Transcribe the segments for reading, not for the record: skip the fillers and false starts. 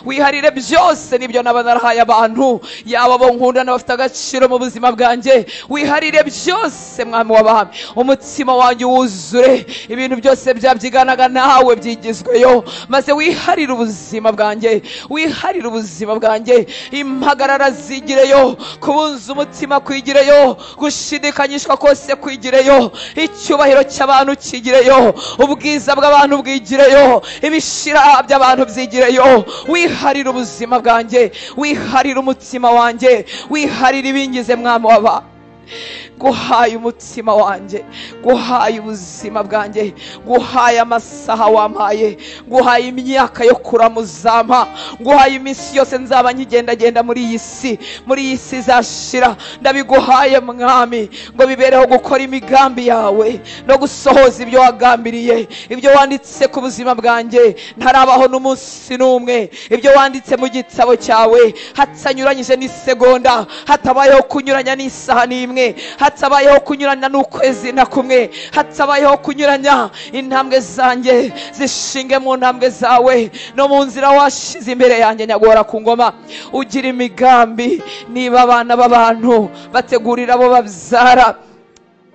wiharire byose nibyo naba narahaye abantu, yaba abo nkunda n'abafite agaciro mu buzima bwanjye. Wiharire byose mwami w'abami, umutima wanjye wuzure ibintu byose byabyiganaga nawe byigizweyo, maze wiharire ubuzima bwanjye, wiharire ubuzima bwanjye. Impagarara zigireyo, kubunza umutima kwigireyo, gushidikanyishwa kose kwigireyo, icyubahiro cy'abantu kigireyo, ubwiza bw'abantu bwigireyo, ibishira by'abantu byigireyo. Wiharire ubuzima bwanjye, wiharire umutima wanjye, wiharire ibingize mwami w'abami. Guhaye umutima wanjye, guhaye ubuzima bwanjye, guhaye amasaha wampaye, guhaye imyaka yo kuramuzama, guhaye iminsi yose nzaba nkigendagenda muri iyi si, muri iyi si izashira. Ndabiguhaye mwami ngo bibereho gukora imigambi yawe no gusohoza ibyo wagambiriye, ibyo wanditse ku buzima bwanjye ntarabaho n'umunsi n'umwe, ibyo wanditse mu gitabo cyawe hatanyuranyije n'isegonda, hatabayeho kunyuranya n'isaha n'imwe, hatabayeho kunyuranya n'ukwezi na kumwe, hatabayeho kunyuranya. Intambwe zanjye zishinge mu ntambwe zawe no mu nzira washize imbere yanjye nyagora ku ngoma. Ugira imigambi, niba abana b'abantu bategurira abo babyara,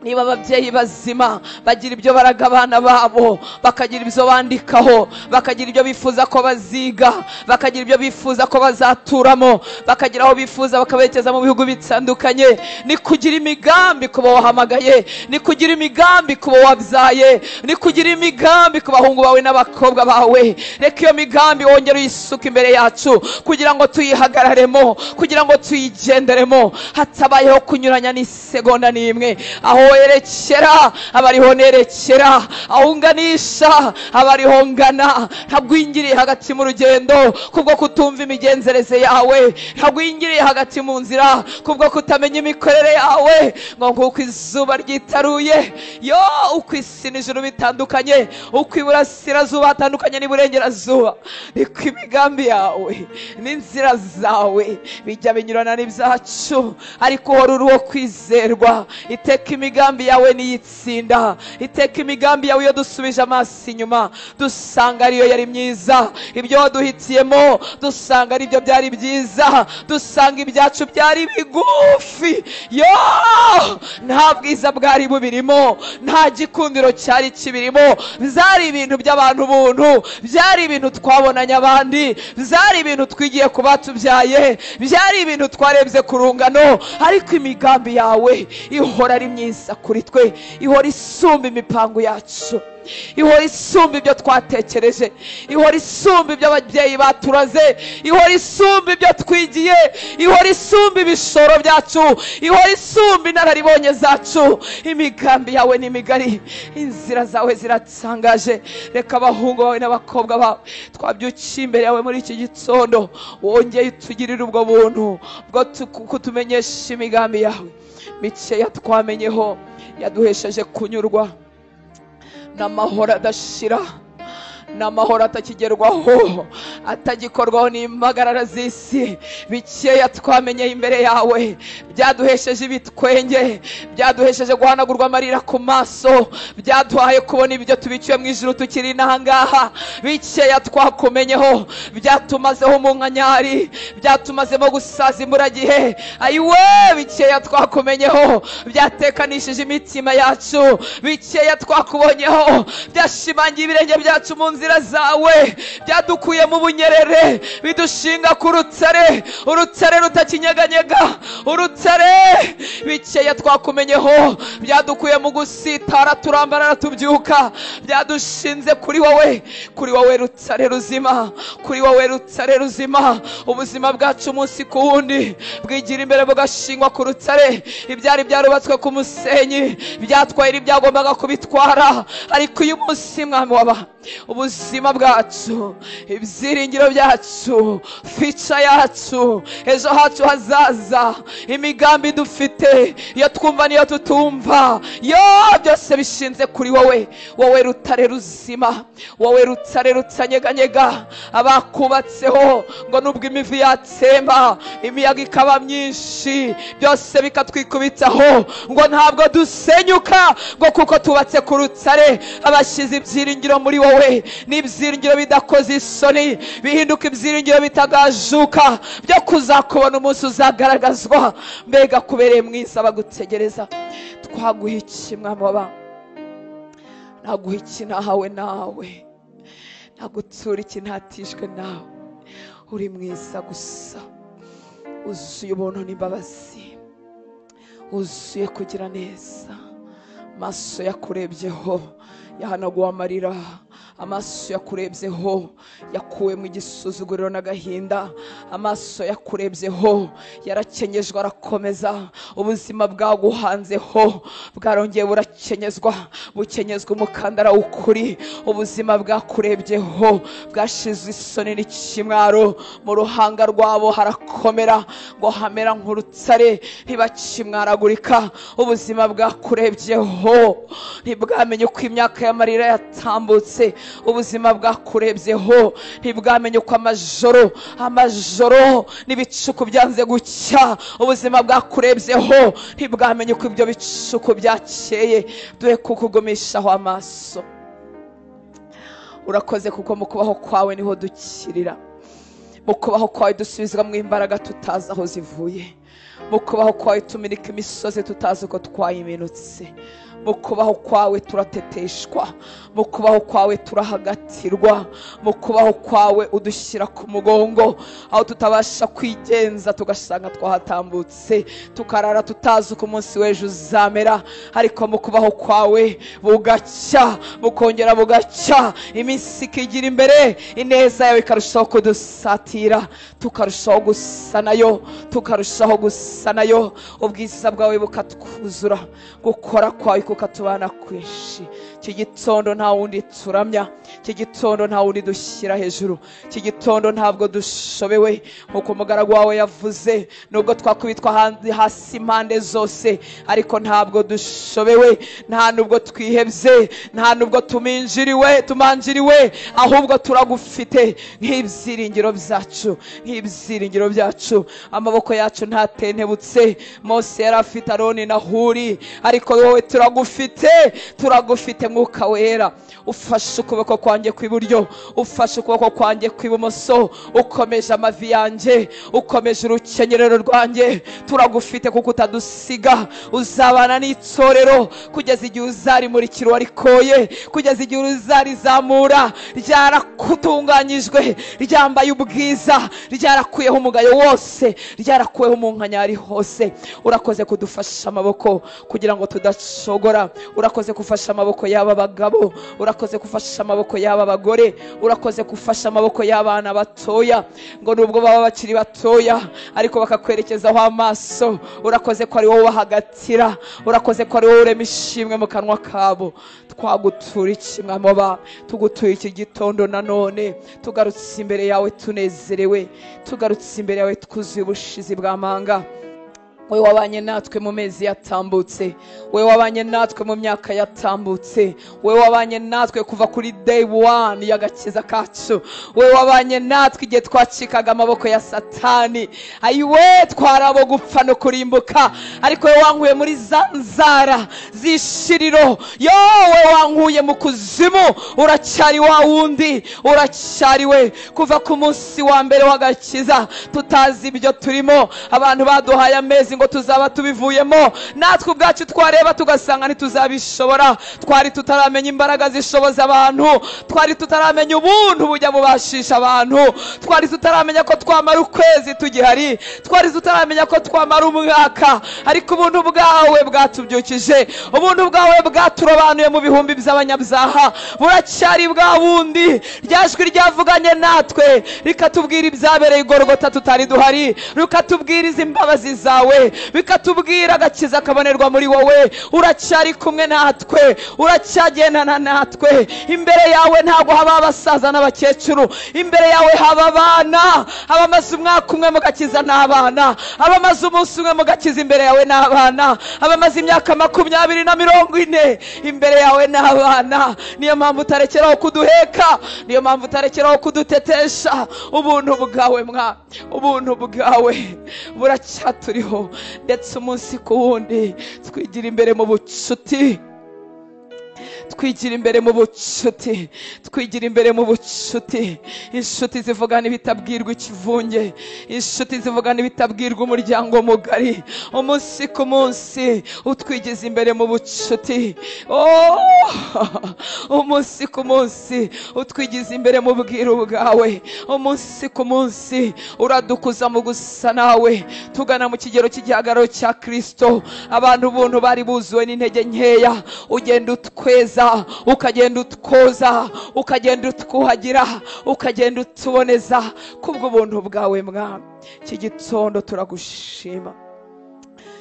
niba ababyeyi bazima bagira ibyo baraga abana babo, bakagira ibyo bandikaho, bakagira ibyo bifuza ko baziga, bakagira ibyo bifuza ko bazaturamo, bakagira aho bifuza bakaberekeza mu bihugu bitandukanye, ni kugira imigambi kuba wahamagaye, ni kugira imigambi kuba wabyaye, ni kugira imigambi ku bahungu bawe n'abakobwa bawe. Reka iyo migambi wongere uyisuka imbere yacu kugira ngo tuyihagararemo, kugira ngo tuyigenderemo, hatabayeho kunyuranya n'isegonda n'imwe. Aho werekera abariho nerekera, aho unganisha abariho ngana. Ntagwingiriye hagati mu rugendo kubwo kutumva imigenzereze yawe, ntagwingiriye hagati mu nzira kubwo kutamenya imikorere yawe. Ngo nk'uko izuba ryitaruye, yo uko isi n'ijuru bitandukanye, uko iburasirazuba hatandukanye n'iburengerazuba, niko imigambi yawe n'inzira zawe bijya binyurana n'ibyacu. Ariko uhora uri uwo kwizerwa. Iteka imigambi yawe niyitsinda, iteka imigambi yawe iyo dusubije amaso inyuma dusanga ariyo yari myiza, ibyo waduhitiyemo dusanga aribyo byari byiza, dusanga ibyacu byari bigufi. Yo nta bwiza bwari bubirimo, nta gikundiro cyari kibirimo, byari ibintu by'abantu buntu, byari ibintu twabonanye abandi, byari ibintu twigiye ku batubyaye, byari ibintu twarebye ku rungano. Ariko imigambi yawe ihora ari myiza kuri twe, ihora isumba imipango yacu, ihora isumba ibyo twatekereje, ihora isumba ibyo ababyeyi baturaze, ihora isumba ibyo twigiye, ihora isumba ibishoro byacu, ihora isumba inararibonye zacu. Imigambi yawe ni migari, inzira zawe ziratangaje. Reka abahungu bawe n'abakobwa bawe twabyukiye imbere yawe muri iki gitondo, wongeye utugirire ubwo buntu bwo kutumenyesha imigambi yawe. Mikeya twamenyeho yaduhesheje kunyurwa n'amahoro adashira, n'amahoro atakigerwaho, atagikorwaho n'impagarara z'isi. Bikeya twamenye imbere yawe byaduhesheje ibitwenge, byaduhesheje guhanagurwa amarira ku maso, byaduhaye kubona ibyo tubikiwe mu ijuru tukiri inahangaha. Bikeya twakumenyeho byatumazeho umunkanyari, byatumazemo gusaza imburagihe. Ayiwe bikeya twakumenyeho byatekanishije imitima yacu, bikeya twakubonyeho byashimangiye ibirenge byacu mu nzira zawe, byadukuye mu bunyerere bidushinga ku rutare, urutare rutakinyeganyega, urutare. Bikeya twakumenyeho byadukuye mu gusitara turambarara tubyuka, byadushinze kuri wowe, kuri wowe rutare ruzima, kuri wowe rutare ruzima. Ubuzima bwacu umunsi ku wundi bwigira imbere bugashingwa ku rutare. Ibyari byarubatswe ku musenyi byatwaye ibyagombaga kubitwara, ariko uyu munsi mwami waba ubuzima bwacu, ibyiringiro byacu, fica yacu, ejo hacu hazaza, imigambi dufite, iyo twumva niyo tutumva, yo byose bishinze kuri wowe, wowe rutare ruzima, wowe rutare rutanyeganyega. Abakubatseho ngo nubwo imivu yatsemba, imiyaga ikaba myinshi, byose bikatwikubitaho, ngo ntabwo dusenyuka, ngo kuko tubatse ku rutare. Abashyize ibyiringiro muri wowe n'ibyiringiro bidakoze isoni bihinduka ibyiringiro bitagajuka byo kuzakubona umunsi uzagaragazwa. Mbega kubereye mwiza bagutegereza. Twaguha iki mwami w'abami? Naguha iki nahawe nawe? Nagutura iki ntatishwe nawe? Uri mwiza gusa, uzuye ubuntu n'imbabazi, uzuye kugira neza. Amaso yakurebyeho yahanaguwe amarira, amaso yakurebyeho yakuwemo igisuzuguriro n'agahinda, amaso yakurebyeho yarakenyejwe arakomeza. Ubuzima bwaguhanzeho bwarongeye burakenyezwa, bukenyezwa umukandara w'ukuri. Ubuzima bwakurebyeho bwashizwe isoni n'ikimwaro, mu ruhanga rwabo harakomera ngo hamera nk'urutare ntibakimwaragurika. Ubuzima bwakurebyeho ntibwamenye uko imyaka y'amarira yatambutse. Ubuzima bwakurebyeho ntibwamenye uko amajoro n'ibicuku byanze gucya. Ubuzima bwakurebyeho ntibwamenye uko ibyo bicuku byakeye. Duhe kukugumishaho amaso. Urakoze kuko mu kubaho kwawe niho dukirira, mu kubaho kwawe dusubizwa mu imbaraga tutazi aho zivuye, mu kubaho kwawe tumirika imisozi tutazi uko twayiminutse, mu kubaho kwawe turateteshwa, mu kubaho kwawe turahagatirwa, mu kubaho kwawe udushyira ku mugongo aho tutabasha kwigenza, tugasanga twahatambutse tukarara tutazi uko umunsi w'ejo uzamera. Ariko mu kubaho kwawe bugacya, bukongera bugacya, iminsi ikigira imbere, ineza yawe ikarushaho kudusatira, tukarushaho gusa nayo, tukarushaho gusa nayo. Ubwiza bwawe bukatwuzura, gukora kwawe kukatubana kwinshi. Iki gitondo nta wundi turamya, iki gitondo nta wundi dushyira hejuru, iki gitondo ntabwo dushobewe nk'uko umugaragu wawe yavuze. Nubwo twakubitwa hasi impande zose, ariko ntabwo dushobewe, nta nubwo twihebye, nta nubwo tumanjiriwe, ahubwo turagufite nk'ibyiringiro byacu, nk'ibyiringiro byacu. Amaboko yacu ntatentebutse. Mose yari afite Aroni na Huri, ariko wowe turagufite Mwuka Wera. Ufashe ukuboko kwanjye kw'iburyo, ufashe ukuboko kwanjye kw'ibumoso, ukomeje amavi yanjye, ukomeje urukenyerero rwanjye. Turagufite kuko utadusiga. Uzabana n'itorero kugeza igihe uzarimurikira uwarikoye, kugeza igihe uzarizamura ryarakutunganyijwe, ryambaye ubwiza, ryarakuyeho umugayo wose, ryarakuweho umunkanyari hose. Urakoze kudufasha amaboko kugira ngo tudacogora. Urakoze gufasha amaboko y'aba bagabo, urakoze gufasha amaboko y'aba bagore, urakoze gufasha amaboko y'abana batoya, ngo nubwo baba bakiri batoya ariko bakakwerekezaho amaso. Urakoze ko ari wowe bahagatira, urakoze ko ari wowe urema ishimwe mu kanwa kabo. Twagutura iki mwami w'abami? Tugutuye iki gitondo nanone, tugarutse imbere yawe tunezerewe, tugarutse imbere yawe twuzuye ubushizi bw'amanga. Wewe wabanye natwe mu mezi yatambutse, wewe wabanye natwe mu myaka yatambutse, wewe wabanye natwe kuva kuri day 1 y'agakiza kacu, wewe wabanye natwe igihe twacikaga amaboko ya Satani. Ayiwe twarabo gupfa no kurimbuka, ariko wewe wankuye muri za nzara zishiriro. Wewe wankuye mu kuzimu, uracyari wa wundi, uracyariwe kuva ku munsi wa mbere w'agakiza. Tutazi ibyo turimo, abantu baduhaye amezi ngo tuzaba tubivuyemo, natwe ubwacu twareba tugasanga ntituzabishobora. Twari tutaramenya imbaraga zishoboza abantu, twari tutaramenya ubuntu bujya bubashisha abantu, twari tutaramenya ko twamara ukwezi tugihari, twari tutaramenya ko twamara umwaka. Ariko ubuntu bwawe bwatubyukije, ubuntu bwawe bwaturobanuye mu bihumbi by'abanyabyaha. Buracyari bwa bundi, ryajwi ryavuganye natwe rikatubwira ibyabereye i Golgotha tutari duhari, rikatubwiriza imbabazi zawe, bikatubwira agakiza kabonerwa muri wowe. Uracyari kumwe natwe, uracyagendana natwe. Imbere yawe ntabwo haba abasaza n'abakecuru, imbere yawe haba abana. Abamaze umwaka umwe mu gakiza n'abana, abamaze umunsi umwe mu gakiza imbere yawe n'abana, abamaze imyaka 20 na 40 imbere yawe n'abana. Niyo mpamvu utarekeraho kuduheka, niyo mpamvu utarekeraho kudutetesha. Ubuntu bwawe mwa, ubuntu bwawe buracyaturiho, ndetse umunsi ku wundi twigira imbere mu bucuti, twigira imbere mu bucuti, twigira imbere mu bucuti. Inshuti zivugana ibitabwirwa ikivunge, inshuti zivugana ibitabwirwa umuryango mugari. Umunsi ku munsi utwigiza imbere mu bucuti. Umunsi ku munsi utwigiza imbere mu bwiru bwawe. Umunsi ku munsi uradukuza mu gusa nawe, tugana mu kigero cy'igihagararo cya Kristo. Abantu buntu bari buzuwe n'intege nkeya, ugenda utweza, ukagenda utwoza, ukagenda utwuhagira, ukagenda utuboneza kubwo buntu bwawe Mwami. Iki gitondo turagushima,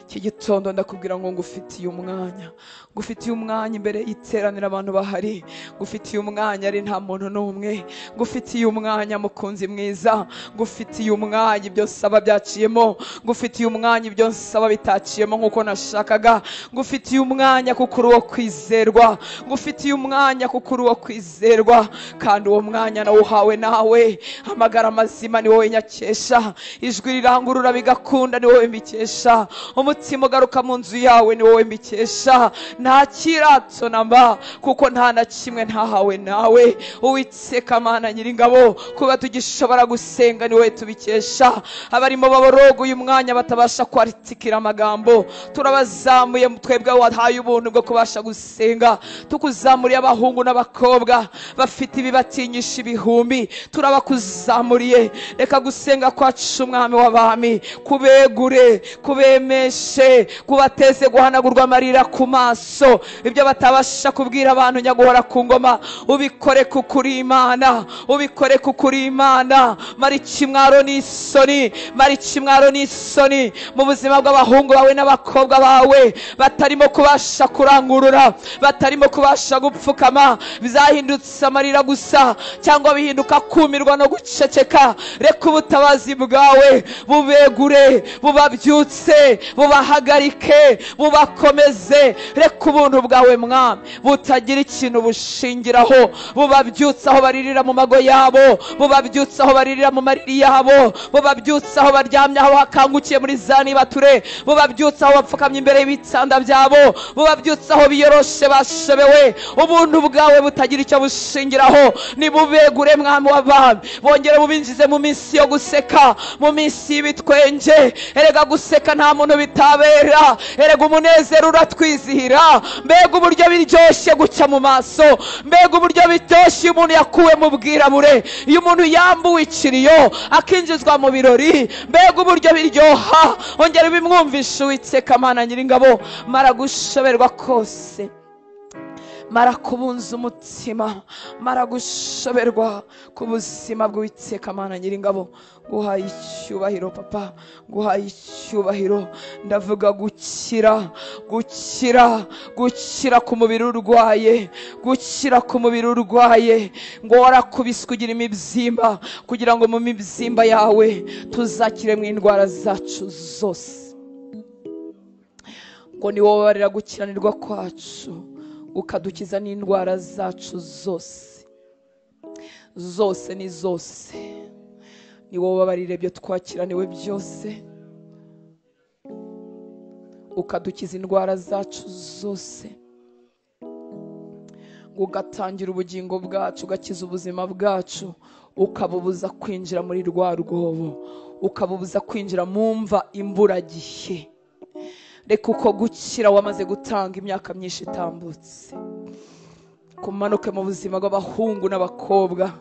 iki gitondo ndakubwira ngo ngufitiye umwanya, ngufitiye umwanya imbere y'iteraniro abantu bahari, ngufitiye umwanya ari nta muntu n'umwe, ngufitiye umwanya mukunzi mwiza, ngufitiye umwanya ibyo nsaba byaciyemo, ngufitiye umwanya ibyo nsaba bitaciyemo nk'uko nashakaga, ngufitiye umwanya kuko uri uwo kwizerwa, ngufitiye umwanya kuko uri uwo kwizerwa, kandi uwo mwanya nawuhawe nawe. Amagara mazima ni wowe nyakesha, ijwi rirangurura bigakunda ni wowe mbikesha, umutima ugaruka mu nzu yawe ni wowe mbikesha. Nta kirato namba kuko nta na kimwe ntahawe nawe. Uwiteka Mana Nyiringabo, kuba tugishobora gusenga ni wowe tubikesha. Abarimo baboroga uyu mwanya batabasha kwaritikira amagambo, turabazamuye twebwe wahaye ubuntu bwo kubasha gusenga. Tukuzamuriye abahungu n'abakobwa bafite ibibatinyisha ibihumbi, turabakuzamuriye. Reka gusenga kwacu Mwami w'abami kubegure, kubemeshe, kubateze guhanagurwa amarira ku maso, ibyo batabasha kubwira abantu nyaguhora ku ngoma. Ubikore kuko uri Imana, ubikore kuko uri Imana. Mari kimwaro n'isoni, mari kimwaro n'isoni mu buzima bw'abahungu bawe n'abakobwa bawe batarimo kubasha kurangurura, batarimo kubasha gupfukama, bizahindutse amarira gusa cyangwa bihinduka kumirwa no guceceka. Reka ubutabazi bwawe bubegure, bubabyutse, bubahagarike, bubakomeze. Reka ubuntu bwawe Mwami butagira ikintu bushingiraho, bubabyutse aho baririra mu mago yabo, bubabyutse aho baririra mu mariri yabo, bubabyutse aho baryamye, aho hakangukiye muri za nibature, bubabyutse aho bapfukamye imbere y'ibitanda byabo, bubabyutse aho biyoroshe bashebewe. Ubuntu bwawe butagira icyo bushingiraho nibubegure Mwami w'abami. Bongere bubinjize mu minsi yo guseka, mu minsi y'ibitwenge. Erega guseka nta muntu bitabera, erega umunezero uratwizihira. Mbega uburyo biryoshye guca mu maso, mbega uburyo biryoshye umuntu yakuwe mu bwirabure, iyo umuntu yambuwe ikiriyo akinjizwa mu birori, mbega uburyo biryoha. Ongera bimwumvisha Uwiteka Mana Nyiringabo. Mara gushoberwa kose, mara kubunza umutima, mara gushoberwa ku buzima bw'Uwiteka Mana Nyiringabo. Guhaye icyubahiro Papa, guhaye icyubahiro. Ndavuga gukira, gukira, gukira ku mubiri urwaye, gukira ku mubiri urwaye. Ngo warakubiswe ugira imibyimba kugira ngo mu mibyimba yawe tuzakire mu indwara zacu zose. Ngo ni wowe barira gukiranirwa kwacu, ukadukiza n'indwara zacu zose, zose ni zose. Ni wowe babarire byo twakiraniwe byose, ukadukiza indwara zacu zose. Ngo ugatangira ubugingo bwacu, ugakiza ubuzima bwacu, ukabubuza kwinjira muri rwa rwobo, ukabubuza kwinjira mu mva imburagihe. Reka uko gukira wamaze gutanga imyaka myinshi itambutse kumanuke mu buzima bw'abahungu n'abakobwa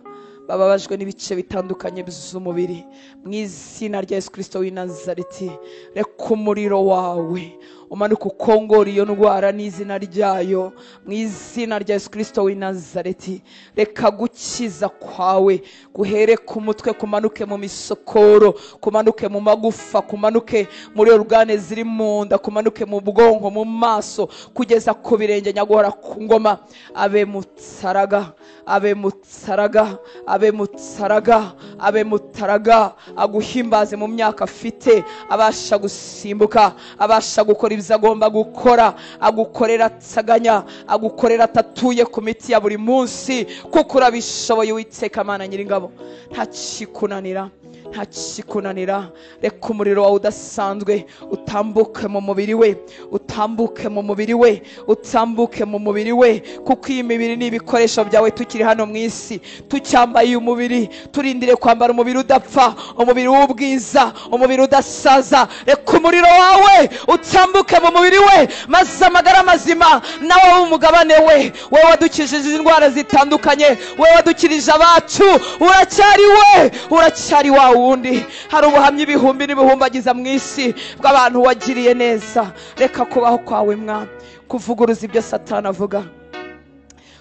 bababajwe n'ibice bitandukanye by'umubiri. Mu izina rya Yesu Kristo w'i Nazareti, reka umuriro wawe umanuka ukongora iyo ndwara n'izina ryayo. Mu izina rya Yesu Kristo w'i Nazareti, reka gukiza kwawe guhere ku mutwe, kumanuke mu misokoro, kumanuke mu magufa, kumanuke muri organe ziri mu nda, kumanuke mu bwonko, mu maso, kugeza ku birenge nyaguhora ku ngoma. Abe mutaraga, abe mutaraga, abe mutaraga, abe mutaraga, aguhimbaze mu myaka afite, abasha gusimbuka, abasha gukora ibyo agomba gukora, agukorera ataganya, agukorera atatuye ku miti ya buri munsi, kuko urabishoboye Uwiteka Mana Nyiringabo. Nta kikunanira, nta kikunanira. Reka umuriro wawe udasanzwe utambuke mu mubiri we, utambuke mu mubiri we, utambuke mu mubiri we, kuko iyi mibiri ni ibikoresho byawe. Tukiri hano mu isi tucyambaye uyu mubiri, turindire kwambara umubiri udapfa, umubiri w'ubwiza, umubiri udasaza. Reka umuriro wawe utambuke mu mubiri we, maze amagara mazima nawe w'umugabane we. Wewe wadukijije indwara zitandukanye, wewe wadukirije abacu, uracyari we, uracyari wa wundi. Hari ubuhamya ibihumbi n'ibihumbagiza mu isi bw'abantu wagiriye neza. Reka kubaho kwawe Mwami kuvuguruza ibyo Satani avuga,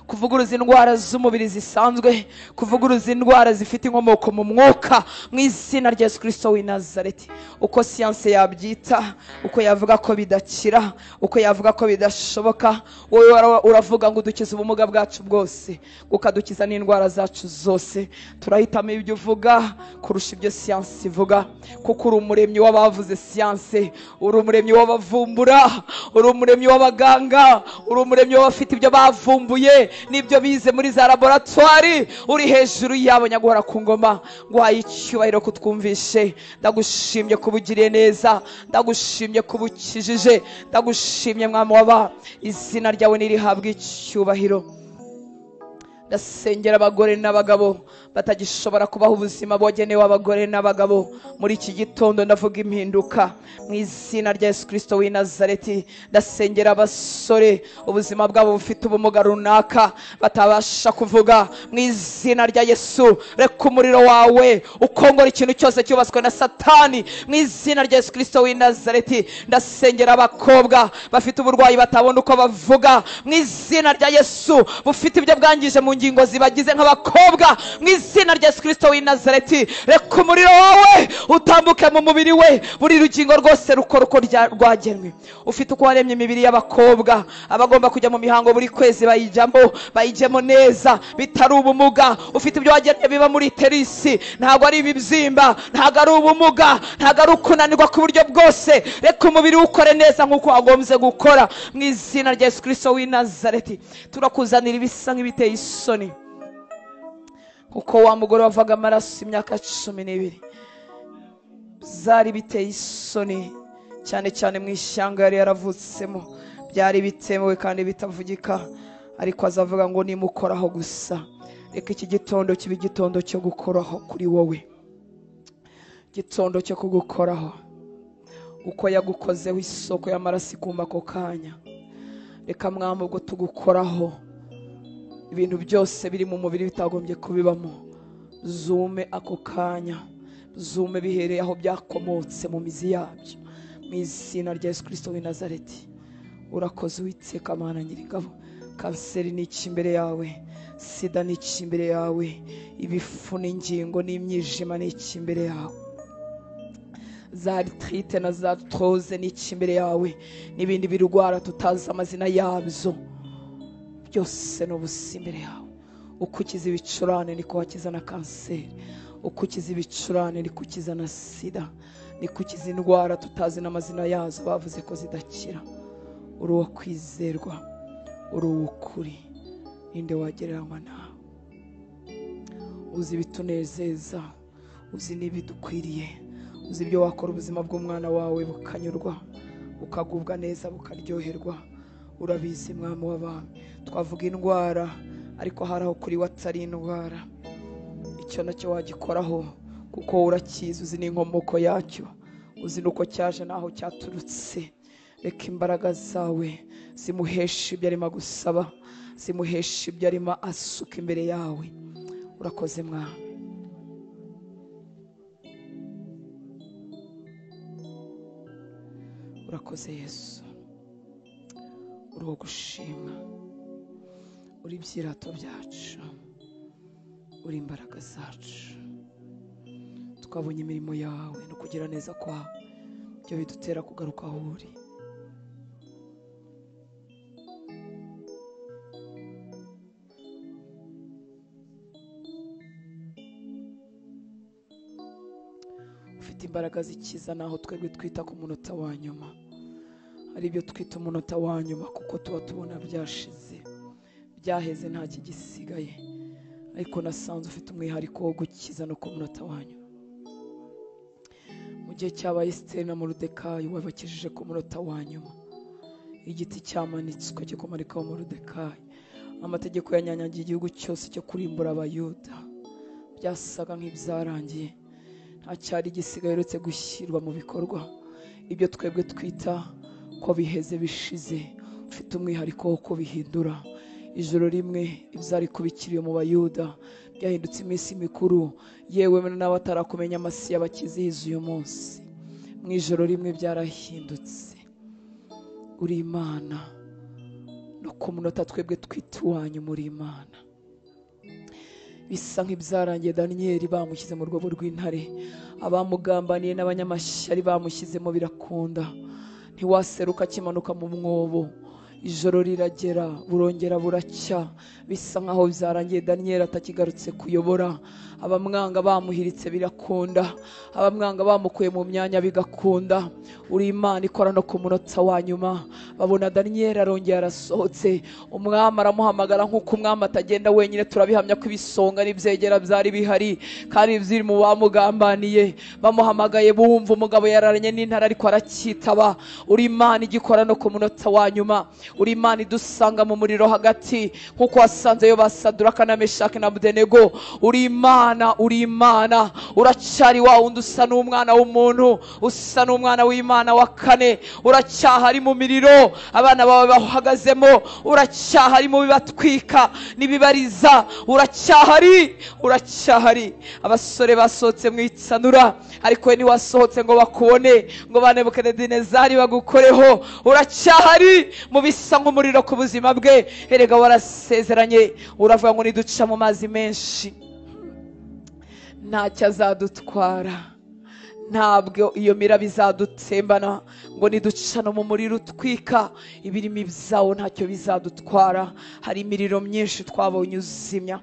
kuvuguruza indwara z'umubiri zisanzwe, kuvuguruza indwara zifite inkomoko mu mwuka, mu izina rya Yesu Kristo w'i Nazareti. Uko siyanse yabyita, uko yavuga ko bidakira, uko yavuga ko bidashoboka, wowe uravuga ngo udukize ubumuga bwacu bwose, ukadukiza n'indwara zacu zose. Turahitamo ibyo uvuga kurusha ibyo siyanse ivuga, kuko uri umuremyi w'abavuze siyanse, uri umuremyi w'abavumbura, uri umuremyi w'abaganga, uri umuremyi w'abafite ibyo bavumbuye nibyo bize muri za laboratoire. Uri hejuru yabo nyaguhora ku ngoma, nguhaye icyubahiro kutwumvishe. Ndagushimye kubugiriye neza, ndagushimye kubukijije, ndagushimye Mwami w'aba. Izina ryawe nirihabwe icyubahiro. Ndasengera abagore n'abagabo batagishobora kubaho ubuzima bogenewe abagore n'abagabo muri iki gitondo. Ndavuga impinduka mu izina rya Yesu Kristo w'i Nazareti. Ndasengera abasore ubuzima bwabo bufite ubumuga runaka batabasha kuvuga, mu izina rya Yesu. Reka umuriro wawe ukongora ikintu cyose cyubatswe na Satani, mu izina rya Yesu Kristo w'i Nazareti. Ndasengera abakobwa bafite uburwayi batabona uko bavuga, mu izina rya Yesu, bufite ibyo bwangije mu ngingo zibagize nk'abakobwa, mu izina rya Yesu Kristo w'i Nazareti. Reka umuriro wawe utambuke mu mubiri we, buri rugingo rwose rukora uko rwagenwe. Ufite uko waremye imibiri y'abakobwa, abagomba kujya mu mihango buri kwezi bayijyemo neza bitari ubumuga. Ufite ibyo wagennye biba muri terisi, ntabwo ari ibibyimba, ntabwo ari ubumuga, ntabwo ari ukunanirwa ku buryo bwose. Reka umubiri ukore neza nk'uko wagombye gukora, mu izina rya Yesu Kristo w'i Nazareti. Turakuzanira ibisa nk'ibiteye isoni, kuko wa mugore wavaga amaraso imyaka 12 zari biteye isoni, cyane cyane mu ishyanga yari yaravutsemo. Byari bitemewe kandi bitavugika, ariko azavuga ngo nimukoraho gusa. Reka iki gitondo kibe igitondo cyo gukoraho kuri wowe, igitondo cyo kugukoraho. Uko yagukozeho isoko y'amaraso ikumba ako kanya, reka Mwami ubwo tugukoraho ibintu byose biri mu mubiri bitagombye kubibamo, zume ako kanya, zume bihereye aho byakomotse mu mizi yabyo, mu izina rya Yesu Kristo w'i Nazareti. Urakoze Uwiteka Mana Nyir'ingabo. Kanseri ni iki imbere yawe, sida ni iki imbere yawe, ibifu n'ingingo n'imyijima ni iki imbere yawe, za arthrite na za arthrose ni iki imbere yawe, n'ibindi birwara tutazi amazina yabyo byose ni ubusa imbere yawe. Uko ukiza ibicurane niko wakiza na kanseri, uko ukiza ibicurane niko ukiza na sida, niko ukiza indwara tutazi n'amazina yazo bavuze ko zidakira. Uri uwo kwizerwa, uri uw'ukuri, ninde wagereranywa nawe? Uzi ibitunezeza, uzi n'ibidukwiriye, uzi ibyo wakora ubuzima bw'umwana wawe bukanyurwa, bukagubwa neza, bukaryoherwa. Urabizi Mwami w'abami. Twavuga indwara, ariko hari aho kuri watari indwara. Icyo nacyo wagikoraho, kuko urakizi, uzi n'inkomoko yacyo, uzi nuko cyaje naho cyaturutse. Reka imbaraga zawe zimuhesha ibyo arimo gusaba, zimuhesha ibyo arimo asuka imbere yawe. Urakoze Mwami. Urakoze Yesu. Uri uwo gushimwa, uri ibyirato byacu, uri imbaraga zacu. Twabonye imirimo yawe no kugira neza kwawe, byo bidutera kugaruka aho uri. Ufite imbaraga zikiza naho twebwe twita ku munota wa nyuma. Ari byo twita umunota wa nyuma, kuko tuba tubona byashize, byaheze, nta kigisigaye. Ariko nasanze ufite umwihariko wo gukiza no ku munota wa nyuma. igihe cyabaye Esiteri na Moridekayi wabakijije ku munota wa nyuma. Igiti cyamanitswe cyo kumarikaho Moridekayi. Amategeko yanyanyagiye igihugu cyose cyo kurimbura Abayuda. Byasaga nk'ibyarangiye, nta cyari gisigaye uretse gushyirwa mu bikorwa. Ibyo twebwe twita ko biheze bishize, ufite umwihariko wo kubihindura. Ijoro rimwe ibyari kubikiriye mu Bayuda byahindutse iminsi mikuru, yewe n'abatarakumenya amasi y'abakizihiza uyu munsi. Mu ijoro rimwe byarahindutse. Uri Imana, no ku munota twebwe twita iwanyu muri Imana. Bisa nk'ibyarangiye Daniyeli bamushyize mu rwobo rw'intare, abamugambaniye n'abanyamashyari bamushyizemo birakunda. Ntiwaseruka akimanuka mu mwobo. Ijoro riragera burongera buracya, bisa nkaho byarangiye Daniyeli atakigarutse kuyobora. Abamwanga bamuhiritse birakunda, abamwanga bamukuye mu myanya bigakunda. Uri Imana ikora no ku munota wa nyuma. Babona Daniyeli arongera arasohotse, umwami aramuhamagara nk'uko umwami atagenda wenyine. Turabihamya ko ibisonga n'ibyegera byari bihari kandi byiri mu bamugambaniye. Bamuhamagaye bumva umugabo yararanye n'intare ariko aracyitaba. Uri Imana igikora no ku munota wa nyuma. Uri Imana idusanga mu muriro hagati nk'uko wasanzeyo ba Saduraka na Meshaki na Abedenego. Uri Imana, uri Imana, uracyari wa wundi usa n'umwana w'umuntu, usa n'umwana w'Imana wa kane. Uracyahari mu miriro abana bawe bahagazemo, uracyahari mu bibatwika n'ibibariza, uracyahari. Abasore basohotse mu itsanura, ariko we ntiwasohotse ngo bakubone, ngo ba Nebukadinezari bagukoreho. Uracyahari mu bisa nk'umuriro ku buzima bwe. Erega warasezeranye, uravuga ngo niduca mu mazi menshi ntacyo azadutwara. Ntabwo iyo miraba izadutembana, ngo niduca no mu muriro utwika, ibirimi byawo ntacyo bizadutwara. Hari imiriro myinshi twabonye uzimya,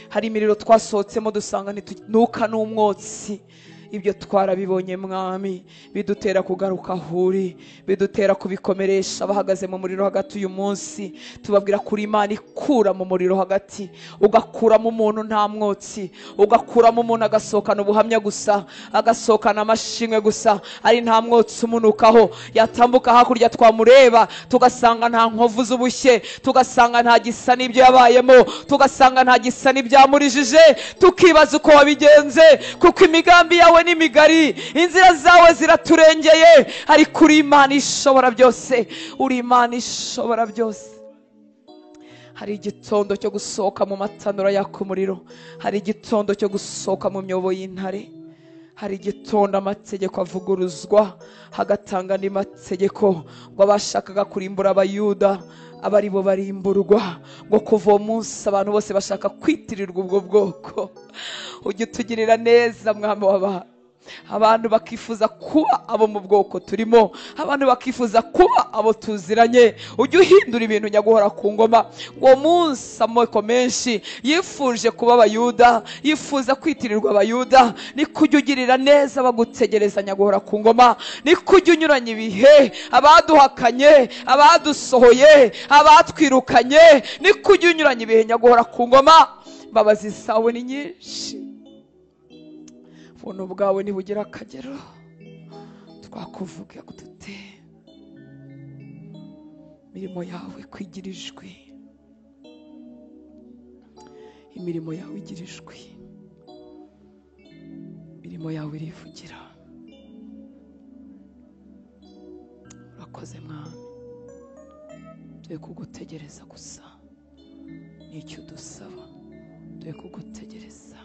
hari imiriro twasohotsemo dusanga ntitunuka n'umwotsi. Ibyo twarabibonye Mwami, bidutera kugaruka ahuri, bidutera kubikomeresha abahagaze mu muriro hagati uyu munsi. Tubabwira kuri Imana ikura mu muriro hagati, ugakuramo umuntu nta mwotsi, ugakuramo umuntu agasohokana ubuhamya gusa, agasohokana amashimwe gusa, ari nta mwotsi umunukaho. Yatambuka hakurya twamureba tugasanga nta nkovu z'ubushye, tugasanga nta gisa n'ibyo yabayemo, tugasanga nta gisa n'ibyamurijije. Tukibaza uko wabigenze, kuko imigambi yawe ni migari, inzira zawe ziraturengeye. Ariko uri Imana ishobora byose, uri Imana ishobora byose. Hari igitondo cyo gusohoka mu matanura yaka umuriro, hari igitondo cyo gusohoka mu myobo y'intare, hari igitondo amategeko avuguruzwa, hagatanga andi mategeko ngo abashakaga kurimbura Abayuda abari bo barimburwa. Ngo kuva uwo munsi abantu bose bashaka kwitirirwa ubwo bwoko. Ujye utugirira neza Mwami w'abantu. Abantu bakifuza kuba abo mu bwoko turimo, abantu bakifuza kuba abo tuziranye. Ujye uhindura ibintu nyaguhora ku ngoma. Uwo munsi amoko menshi yifuje kuba Abayuda, yifuza kwitirirwa Abayuda. Niko ujye ugirira neza bagutegereza nyaguhora ku ngoma. Niko ujye unyuranya ibihe, abaduhakanye, abadusohoye, abatwirukanye. Niko ujye unyuranya ibihe nyaguhora ku ngoma. Mbabazi zawe ni nyinshi, ubuntu bwawe ntibugira akagero. Twakuvuga gute? Imirimo yawe kwigira ijwi, imirimo yawe igira ijwi, imirimo yawe irivugira. Urakoze Mwami, tuye kugutegereza gusa. Nicyo dusaba, tuye kugutegereza.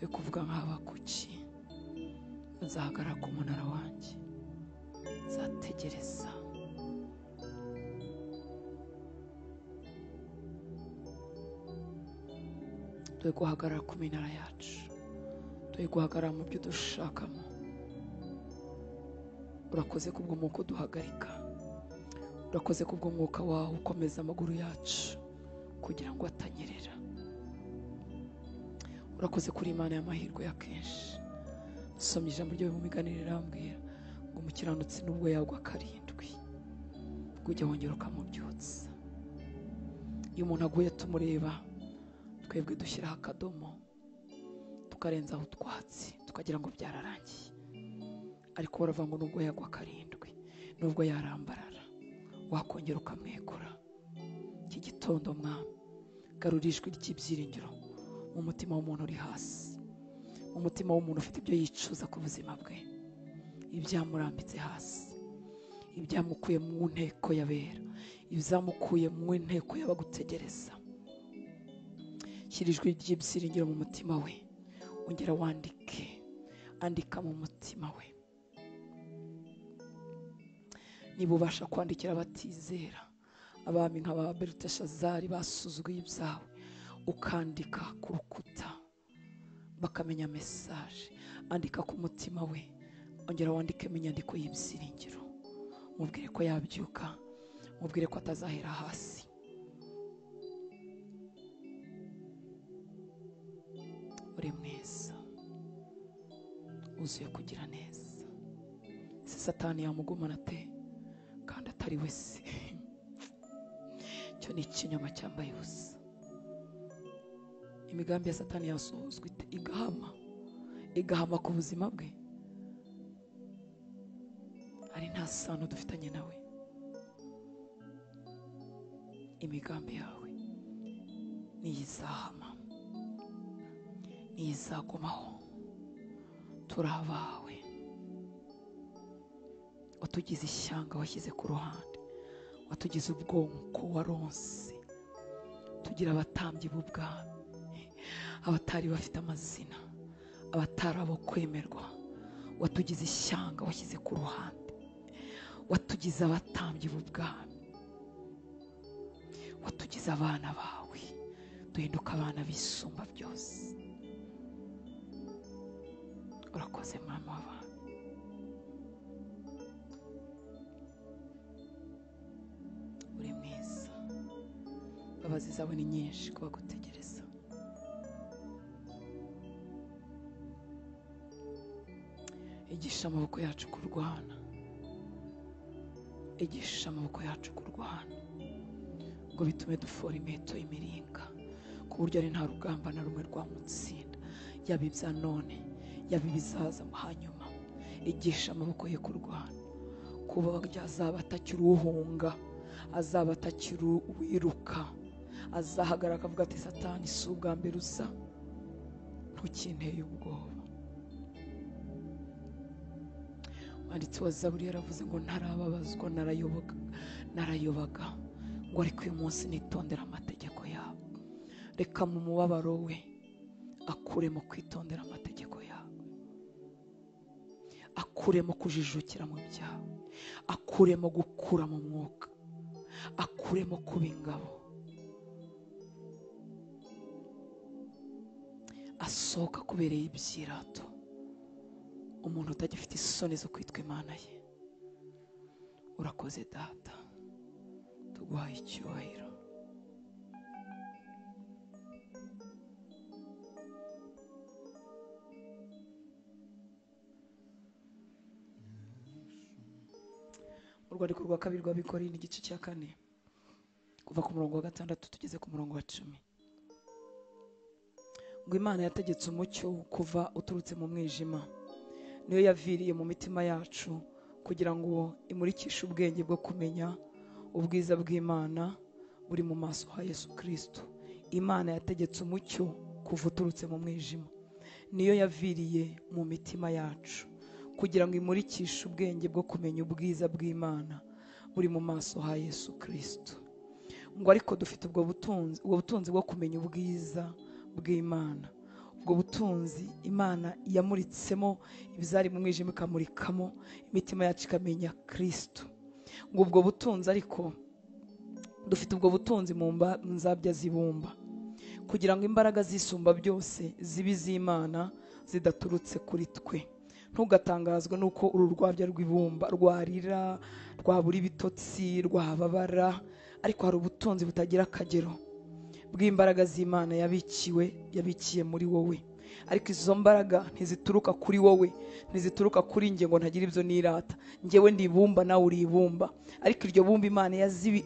Tuye kuvuga nk'abakuki, nzahagarara ku munara wanjye, nzategereza. Tuye guhagarara ku minara yacu, tuye guhagarara mu byo dushakamo. Urakoze kubw'umwuka uduhagarika, urakoze kubw'umwuka wawe ukomeza amaguru yacu kugira ngo atanyerera. Urakoze kuri Imana y'amahirwe ya kenshi. Nsomye ijambo ryawe mu miganire irambwira ngo umukiranutsi nubwo yagwa karindwi ujya wongera ukamubyutsa. Iyo umuntu aguye tumureba, twebwe dushyiraho akadomo tukarenzaho utwatsi tukagira ngo byararangiye, ariko baravuga ngo nubwo yagwa karindwi, nubwo yarambarara, wakongera ukamwegura. Iki gitondo Mwami, garura ijwi ry'ibyiringiro mu mutima w'umuntu uri hasi, mu mutima w'umuntu ufite ibyo yicuza ku buzima bwe, ibyamurambitse hasi, ibyamukuye mu nteko y'abera, ibyamukuye mu nteko y'abagutegereza. Shyira ijwi ry'ibyiringiro mu mutima we, ongera wandike, andika mu mutima we. Niba ubasha kwandikira abatizera, abami nk'aba Beluteshazari basuzuguye ibyawe, ukandika ku rukuta bakamenya mesaje, andika ku mutima we, ongera wandikemo inyandiko y'ibyiringiro. Mubwire ko yabyuka, mubwire ko atazahera hasi. Uri mwiza, uzuye kugira neza. Si Satani yamugumana ate kandi atari we se? Cyo ni ikinyoma cyambaye ubusa. Imigambi ya Satani yasohozwa ite? Igahama ku buzima bwe. Ari nta sano dufitanye nawe. Imigambi yawe niyizahama, niyizagumaho. Turabawe, watugize ishyanga washyize ku ruhande, watugize ubwonko waronse. Tugira abatambyi b'ubwami, abatari bafite amazina, abatari abo kwemerwa. Watugize ishyanga washyize ku ruhande, watugize abatambyi b'ubwami, watugize abana bawe, duhinduka abana bisumba byose. Urakoze Mwami w'abantu. Uri mwiza, imbabazi zawe ni nyinshi ku bagutegereza. Igisha amaboko yacu kurwana, igisha amaboko yacu kurwana, ngo bitume dufora imiheto y'imiringa, ku buryo ari nta rugamba na rumwe rwamutsinda, yaba ibya none yaba ibizaza hanyuma. Igisha amaboko ye kurwana, kuba azaba atakiri uhunga, azaba atakiri uwiruka, azahagarara akavuga ati Satani si ubwa mbere uza, ntukinteye ubwoba. Umwanditsi wa Zaburi yaravuze ngo ntarababazwa narayobaga, ngo ariko uyu munsi nitondera amategeko yawe. Reka mu mubabaro we akuremo kwitondera amategeko yawe, akuremo kujijukira mu byawe, akuremo gukura mu mwuka, akuremo kuba ingabo. Asohoka kubereye ibyirato, umuntu utagifite isoni zo kwitwa Imana ye. Urakoze Data, tuguhaye icyubahiro. Urwandiko rwa kabiri rw'Abikorintho igice cya 4 kuva ku murongo wa 6 tugeze ku murongo wa 10. Ngo Imana yategetse umucyo kuva uturutse mu mwijima, niyo yaviriye mu mitima yacu kugira ngo imurikishe ubwenge bwo kumenya ubwiza bw'Imana buri mu maso ha Yesu Kristo. Imana yategetse umucyo kuva uturutse mu mwijima, niyo yaviriye mu mitima yacu kugira ngo imurikishe ubwenge bwo kumenya ubwiza bw'Imana buri mu maso ha Yesu Kristo. Ngo ariko dufite ubwo butunzi bwo kumenya ubwiza bw'Imana. Ubwo butunzi Imana yamuritsemo ibizari mu mwijima, ikamurikamo imitima yacu ikamenya Kristo. Ngo ubwo butunzi ariko dufite ubwo butunzi mu nzabya zibumba, kugira ngo imbaraga zisumba byose zibe iz'Imana zidaturutse kuri twe. Ntugatangazwe nuko uru rwabya rw'ibumba rwarira, rwabura ibitotsi, rwababara, ariko hari ubutunzi butagira akagero bw'imbaraga z'Imana yabikiye muri wowe. ariko izo mbaraga ntizituruka kuri wowe, ntizituruka kuri njye ngo ntagira ibyo nirata. Njyewe ndi ibumba, nawe uri ibumba, ariko iryo bumba Imana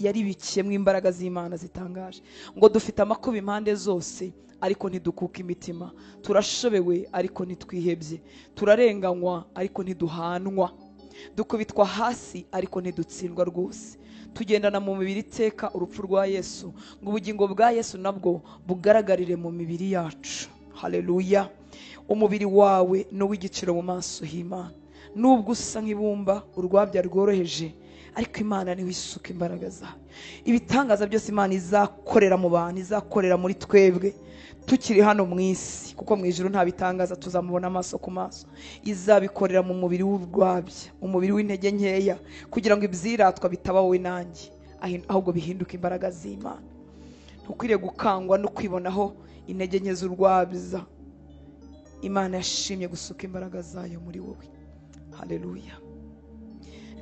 yaribikiyemo imbaraga z'Imana zitangaje. Ngo dufite amakuba impande zose ariko ntidukuka imitima, turashobewe ariko ntitwihebye, turarenganywa ariko ntiduhanwa, dukubitwa hasi ariko ntidutsindwa rwose. Tugendana mu mibiri iteka urupfu rwa Yesu, ngo ubugingo bwa Yesu nabwo bugaragarire mu mibiri yacu. Haleluya. Umubiri wawe ni uw'igiciro mu maso y'Imana. Nubwo usa nk'ibumba, urwabya rworoheje, ariko Imana niwe isuka imbaraga zayo. Ibitangaza byose Imana izakorera mu bantu, izakorera muri twebwe tukiri hano mu isi, kuko mu ijuru nta bitangaza tuzamubona amaso ku maso, izabikorera mu mubiri w'urwabya, umubiri w'intege nkeya, kugira ngo ibyiratwa bitaba wowe nanjye, ahubwo bihinduke imbaraga z'Imana. Ntukwiriye gukangwa no kwibonaho intege nke z'urwabya. Imana yashimye gusuka imbaraga zayo muri wowe. Haleluya.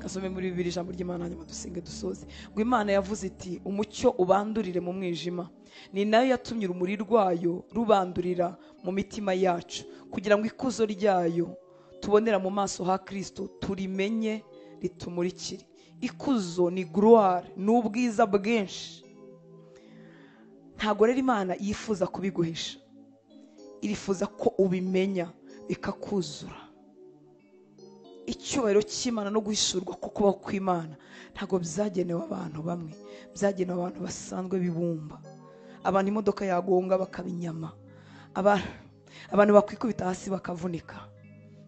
Kasome muri Bibiliya ijambo ry'Imana, hanyuma dusenge dusoze. Ngo Imana yavuze iti umucyo ubandurire mu mwijima, ni nayo yatumye urumuri rwayo rubandurira mu mitima yacu, kugira ngo ikuzo ryayo tubonera mu maso ha Kristo turimenye ritumurikire. Ikuzo ni gloire, ni ubwiza bwinshi. Ntabwo rero Imana yifuza kubiguhisha, irifuza ko ubimenya bikakuzura. Icyubahiro cy'Imana no guhishurwa ko kubaho kw'Imana ntabwo byagenewe abantu bamwe, byagenewe abantu basanzwe bibumba. Abantu imodoka yagonga bakabinyama, abantu bakwikubita hasi bakavunika,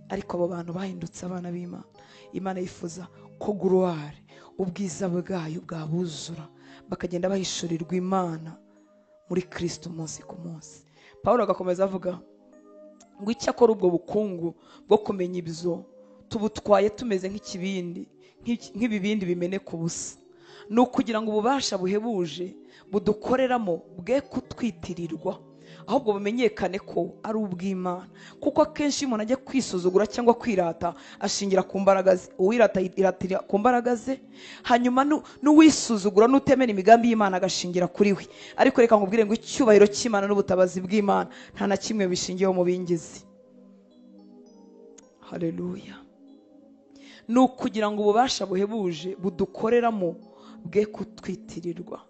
ariko abo bantu bahindutse abana b'Imana. Imana yifuza ko gloire, ubwiza bwayo bwabuzura, bakagenda bahishurirwa Imana muri Kristo umunsi ku munsi. Pawulo agakomeza avuga ngo icyakora ubwo bukungu bwo kumenya ibyo tubutwaye tumeze nk'ikibindi, nk'ibibindi bimeneka ubusa, ni ukugira ngo ububasha buhebuje budukoreramo bwe kutwitirirwa, ahubwo bumenyekane ko ari ubw'Imana. Kuko akenshi iyo umuntu ajya kwisuzugura cyangwa kwirata ashingira ku mbaraga ze, uwirata yiratira ku mbaraga ze, hanyuma n'uwisuzugura n'utemera imigambi y'Imana agashingira kuri we. Ariko reka nkubwire ngo icyubahiro cy'Imana n'ubutabazi bw'Imana nta na kimwe bishingiyeho mu bingizi. Haleluya. Ni ukugira ngo ububasha buhebuje budukoreramo bwe kutwitirirwa.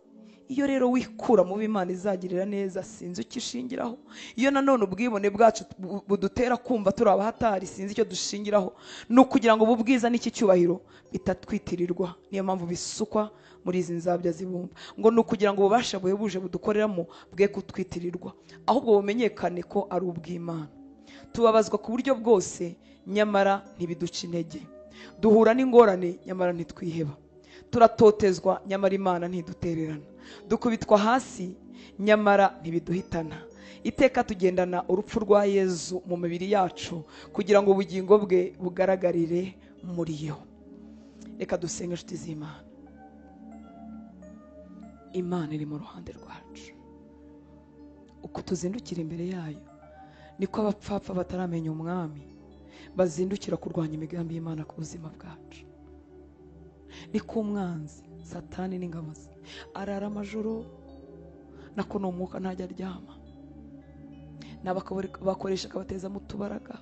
Iyo rero wikura mu b'Imana izagirira neza, sinzi icyo ishingiraho. Iyo nanone ubwibone bwacu budutera kumva turi abahatari, sinzi icyo dushingiraho. Ni ukugira ngo ubu bwiza n'iki cyubahiro bitatwitirirwa. Niyo mpamvu bisukwa muri izi nzabya zibumba. Ngo ni ukugira ngo ububasha buhebuje budukoreramo bwe kutwitirirwa, ahubwo bumenyekane ko ari ubw'Imana. Tubabazwa ku buryo bwose, nyamara ntibiduca intege. Duhura n'ingorane, nyamara ntitwiheba. Turatotezwa, nyamara Imana ntidutererana. Dukubitwa hasi, nyamara ntibiduhitana. Iteka tugendana urupfu rwa Yesu mu mibiri yacu, kugira ngo ubugingo bwe bugaragarire muri yo. Reka dusenge inshuti z'Imana. Imana iri mu ruhande rwacu. Uko tuzindukira imbere yayo, niko abapfapfa bataramenya umwami bazindukira kurwanya imigambi y'Imana ku buzima bwacu. Niko umwanzi Satani n'ingabo ze arara amajoro, nako n'umwuka ntajya aryama, n'abakoresha akabatezamo utubaraga,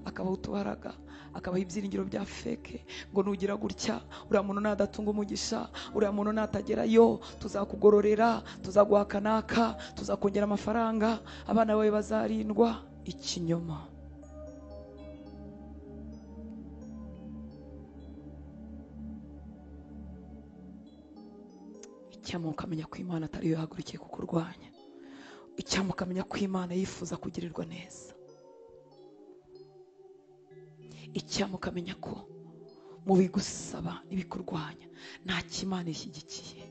akabaha utubaraga, akabaha ibyiringiro bya feke, ngo nugira gutya uriya muntu nadatunga umugisha, uriya muntu natagerayo tuzakugororera, tuzaguha kanaka, tuzakongera amafaranga, abana bawe bazarindwa. Ikinyoma. Icyampa ukamenya ko Imana atari yo yahagurukiye kukurwanya. Icyampa ukamenya ko Imana yifuza kugirirwa neza. Icyampa ukamenya ko mu bigusaba n'ibikurwanya nta cy'Imana ishyigikiye,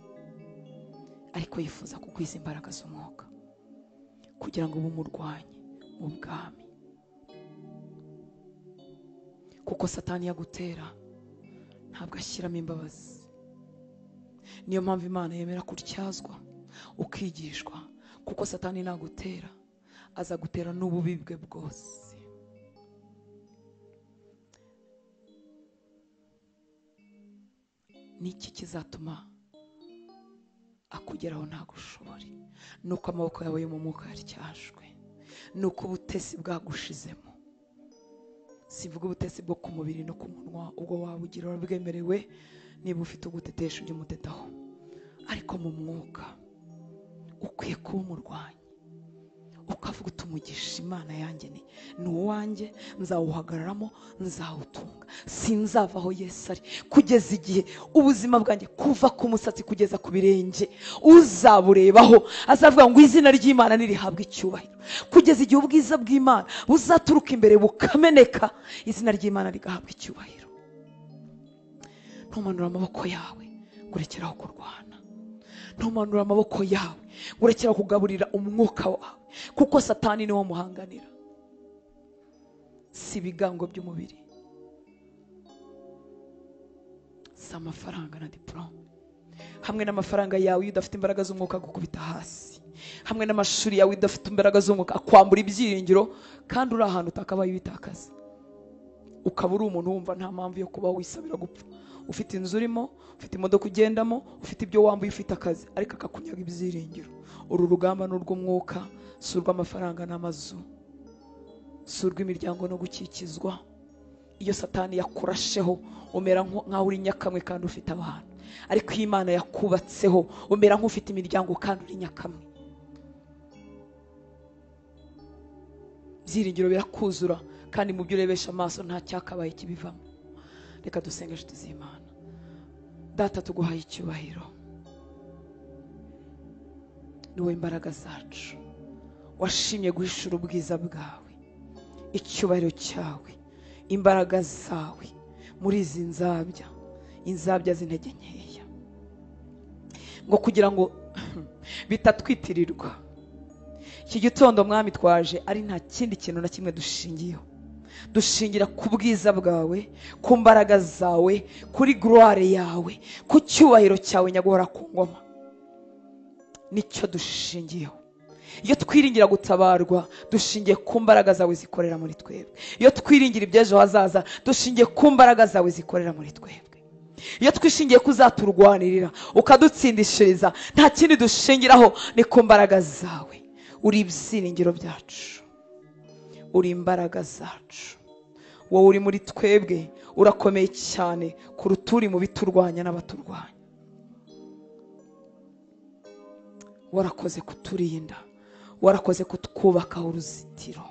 ariko yifuza kugwiza imbaraga z'umwuka kugira ngo bumurwanye mu bwami. Kuko Satani yagutera ntabwo ashyiramo imbabazi. Niyo mpamvu Imana yemera kutyazwa ukigishwa, kuko Satani nagutera azagutera n'ububi bwe bwose. Niki kizatuma akugeraho ntagushobore? Nuko amaboko yawe yo mu mwuka yaryashwe, nuko ubutesi bwagushizemo. Sivuga ubutesi bwo ku mubiri no ku munwa, ubwo wabugira urabwemerewe niba ufite ugutetesha ujye umutetaho, ariko mu mwuka ukwiye kuba umurwanyi, ukavuga uti umugisha Imana yanjye ni uwanjye, nzawuhagararamo, nzawutunga, sinzavaho Yesu ari, kugeza igihe ubuzima bwanjye kuva ku musatsi kugeza ku birenge uzaburebaho azavuga ngo izina ry'Imana nirihabwe icyubahiro, kugeza igihe ubwiza bw'Imana buzaturuka imbere bukameneka, izina ry'Imana rigahabwa icyubahiro. Ntumanura amaboko yawe ngurekeraho kurwana, ntumanura amaboko yawe ngurekeraho kugaburira umwuka wawe, kuko Satani niwo muhanganira, si ibigango by'umubiri, si amafaranga na diplome. Hamwe n'amafaranga yawe iyo udafite imbaraga z'umwuka gukubita hasi, hamwe n'amashuri yawe udafite imbaraga z'umwuka akwambura ibyiringiro, kandi uri ahantu utakabaye ubitakaza, ukaba uri umuntu wumva nta mpamvu yo kuba wisabira gupfa. Ufite inzu urimo, ufite imodoka ugendamo, ufite ibyo wambuye, ufite akazi, ariko akakunyaga ibyiringiro. Uru rugamba ni urw'umwuka, si urw'amafaranga n'amazu, si urw'imiryango no gukikizwa. Iyo Satani yakurasheho umera nk'aho uri nyakamwe kandi ufite abantu, ariko iyo Imana yakubatseho umera nk'ufite imiryango kandi uri nyakamwe. Byiringiro birakuzura, kandi mu byo urebesha amaso nta cyakabaye kibivamo. Reka dusenge inshuti z'Imana. Data, tuguhaye icyubahiro, niwe imbaraga zacu, washimye guhishura ubwiza bwawe, icyubahiro cyawe, imbaraga zawe muri izi nzabya, inzabya z'intege nkeya, ngo kugira ngo bitatwitirirwa. Iki gitondo Mwami twaje ari nta kindi kintu na kimwe dushingiyeho, dushingira ku bwiza bwawe, ku mbaraga zawe, kuri gloire yawe, ku cyubahiro cyawe nyaguhora ku ngoma, nicyo dushingiyeho. Iyo twiringira gutabarwa dushingiye ku mbaraga zawe zikorera muri twebwe, iyo twiringira iby'ejo hazaza dushingiye ku mbaraga zawe zikorera muri twebwe, iyo twishingiye kuzaturwanirira ukadutsindishiriza nta kindi dushingiraho ni ku mbaraga zawe. Uri ibyiringiro byacu, uri imbaraga zacu, wowe uri muri twebwe, urakomeye cyane kuruta uri mu biturwanya n'abaturwanya. Warakoze kuturinda, warakoze kutwubakaho uruzitiro,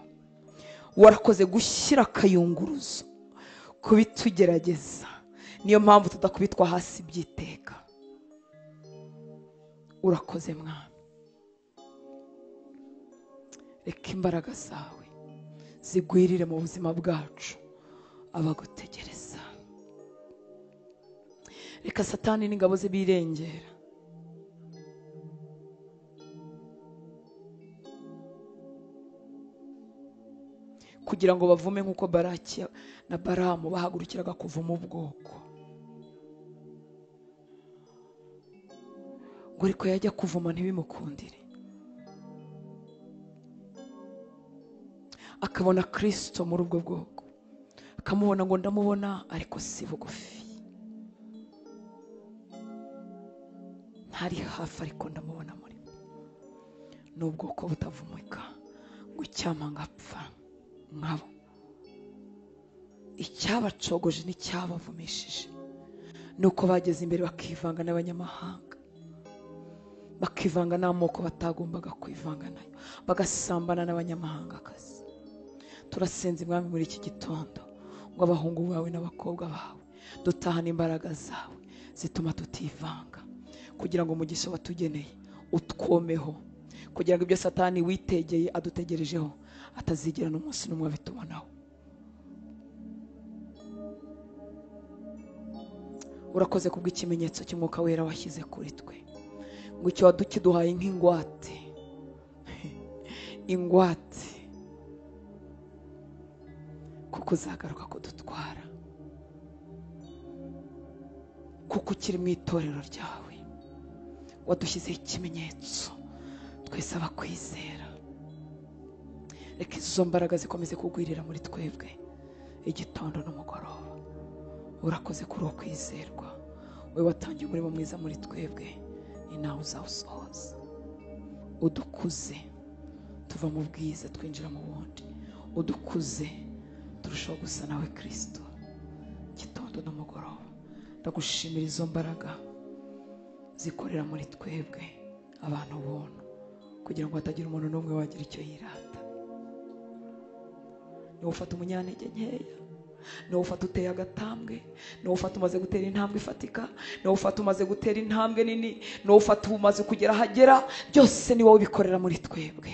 warakoze gushyira akayunguruzo kubitugerageza, niyo mpamvu tudakubitwa hasi byiteka. Urakoze Mwami, reka imbaraga zawe zigwirire mu buzima bwacu abagutegereza. Reka Satani n'ingabo ze birengera, kugira ngo bavume nk'uko Baraki na Baramu bahagurukiraga kuvuma ubwoko, ngo ariko yajya kuvuma ntibimukundire, akabona Kristo muri ubwo bwoko, akamubona ngo ndamubona ariko si bugufi, ntari hafi ariko ndamubona muri ni ubwoko butavumika, ngo icyama ngapfa nkabo. Icyabacogoje n'icyabavumishije nuko bageze imbere bakivanga n'abanyamahanga, bakivanga n'amoko batagombaga kwivanga nayo, bagasambana n'abanyamahangakazi. Turasenze Mwami muri iki gitondo ngo abahungu bawe n'abakobwa bawe dutahane imbaraga zawe zituma tutivanga, kugira ngo umugisha watugeneye utwomeho, kugira ngo ibyo Satani witegeye adutegerejeho atazigera n'umunsi n'umwe abitubonaho. Urakoze kubw'ikimenyetso cy'umwuka wera washyize kuri twe, ngo icyo wadukiduhaye nk'ingwate, ingwate kuko uzagaruka kudutwara, kuko ukiri mu itorero ryawe, wadushyizeho ikimenyetso twese abakwizera. Reka izo mbaraga zikomeze kugwirira muri twebwe igitondo n'umugoroba. Urakoze kuri uwo kwizerwa, wowe watangiye umurimo mwiza muri twebwe, ni nawe uzawusohoza. Udukuze, tuva mu bwiza twinjira mu bundi, udukuze turushaho gusa nawe Kristo gitondo n'umugoroba. Ndagushimira izo mbaraga zikorera muri twebwe abantu buntu, kugira ngo hatagira umuntu n'umwe wagira icyo yirata. Niwo ufata umunyantege nkeya, niwo ufata uteye agatambwe, niwo ufata umaze gutera intambwe ifatika, niwo ufata umaze gutera intambwe nini, niwo ufata umaze kugera ahagera, byose ni wowe ubikorera muri twebwe,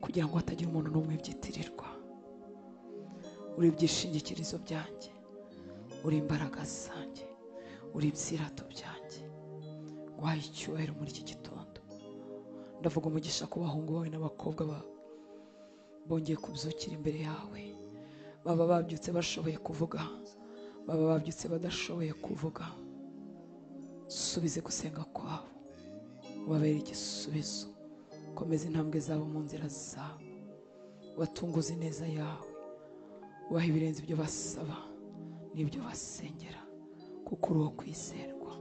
kugira ngo hatagira umuntu n'umwe byitirirwa. Uri ibyishingikirizo byanjye, uri imbaraga zanjye, uri ibyirato byanjye. Wahaye icyubahiro muri iki gitondo. Ndavuga umugisha ku bahungu bawe n'abakobwa bawe bongeye kubyukira imbere yawe, baba babyutse bashoboye kuvuga, baba babyutse badashoboye kuvuga. Subize gusenga kwabo, ubabere igisubizo. Komeza intambwe zabo mu nzira zawe, watunguze neza yawe, ubaha ibirenze ibyo basaba n'ibyo basengera, kuko uri uwo kwizerwa.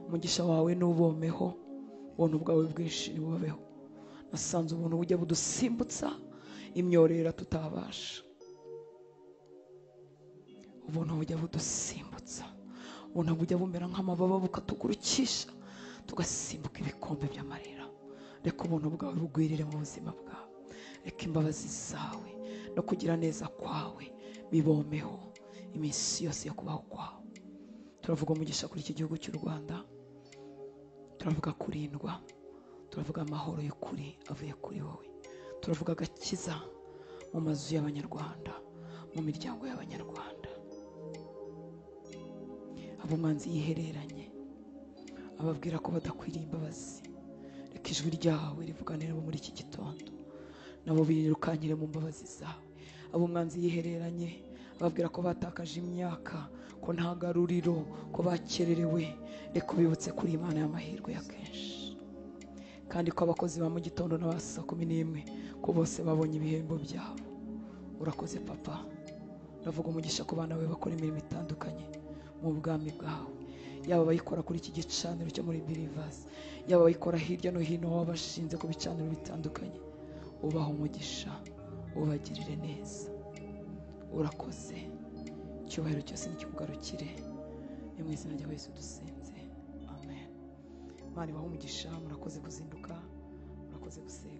Umugisha wawe nubomeho, ubuntu bwawe bwinshi bubabeho. Nasanze ubuntu bujya budusimbutsa imyorera tutabasha, ubuntu bujya budusimbutsa, ubuntu bujya bumera nk'amababa bukatugurukisha tugasimbuka ibikombe by'amarira. Reka ubuntu bwawe bugwirire mu buzima bwawe, reka imbabazi zawe no kugira neza kwawe bibomeho iminsi yose yo kubaho kwawe. Turavuga umugisha kuri iki gihugu cy'u Rwanda, turavuga kurindwa, turavuga amahoro y'ukuri avuye kuri wowe, turavuga agakiza mu mazu y'abanyarwanda, mu miryango y'abanyarwanda. Abo umwanzi yihereranye ababwira ko badakwiriye imbabazi, reka ijwi ryawe rivuganire muri iki gitondo, nabo birukanyire mu mbabazi zawe. Abo umwanzi yihereranye ababwira ko batakaje imyaka, ko nta garuriro, ko bakererewe, reka ubibutse kuri Imana y'amahirwe ya kenshi, kandi ko abakozi ba mu gitondo n'aba saa 11 ko bose babonye ibihembo byabo. Urakoze papa. Ndavuga umugisha ku bana bawe bakora imirimo itandukanye mu bwami bwawe, yaba bayikora kuri iki gicaniro cyo muri Believers, yaba bayikora hirya no hino wabashinze ku bicaniro bitandukanye. Ubaha umugisha, ubagirire neza. Urakoze, icyubahiro cyose nikikugarukire, ni mu izina rya Yesu dusenze, amen. Imana ibahe umugisha. Murakoze kuzinduka, murakoze gusenga.